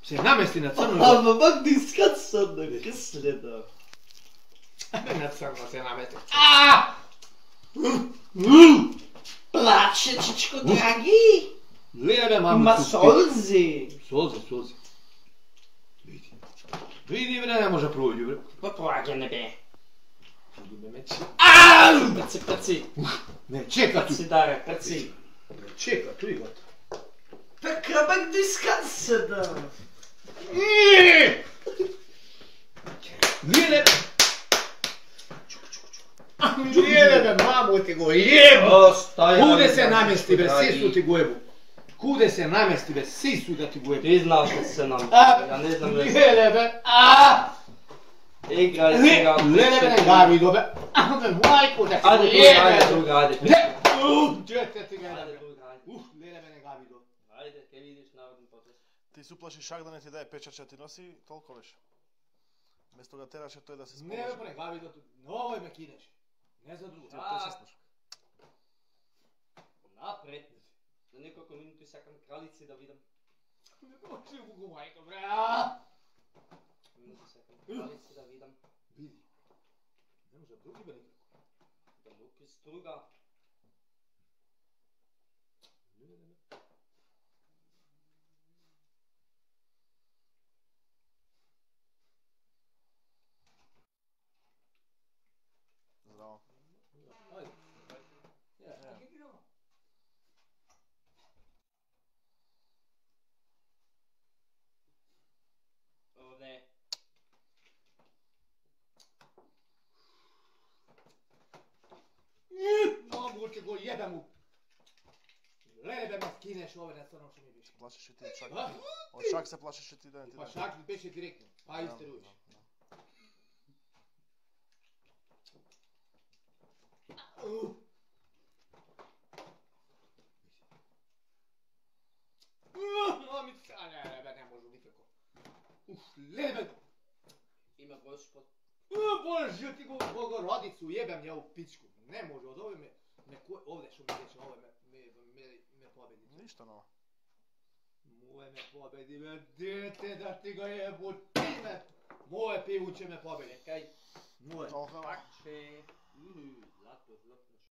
Се намести на црно. Ама бак дискат сад на кислета. На црно се намести. Плаче, чичко драги. Леле, мамо. Има солзи. Солзи. Види, бре, не може проđи, бре. Па плаќа не бе. Види ме мечи. Прци. Не, чека ту. Прци даре, прци. Чека ту и гот. Така бак дискат сада. Леле. Леле, бе, мамо, те го јебу. Куде се намести, бре, сису ти го јебу. Куде се намести, бе, сису да ти го јебу. Ти знаеш да се намести. Ја не знам да се. Леле, бе. Играј сега. Леле, бе, не гари го, бе. Бе, мајко, да ти го Ајде јебе. друга, ајде. Дете ти га јебе. Ајде друга, ајде. Леле, бе, не гари го. Ајде, ке видиш народен потез. Ти се уплаши Шак да не ти даде печат ти носи, толку беше. Место да тераше тој да се Не, сположи. бе, не гари го. Новој ме кинеш. Не за друго. Тој се слуша. Напред. За неколку минути сакам кралици да видам. Не може го мајко, бре. Минути сакам кралици да видам. Види. Не може други, бе, никако. Да му струга. Здраво. Ајде. Ја, ќе ги дам. Овде. Мамо, ќе го јебе му. Леле, бе, ме кинеш ове, не станам што ми беше. Плашиш и ти од Шак. А? Од Шак се плашиш и ти да не ти Па даде. Шак беше директно. Па истеруеш. Мамица, не, бе, не може никако. Леле, бе. Има Господ. Боже, ти го Богородицу јебем ја у пичку. Не може, од ове ме овде што ми беше, ове ме победи. Ништо ново. Моје ме победи, бе, дете да ти го јебу, ти ме. Моје пивуче ме победи, кај. Моје. Толку. Паче. Злато.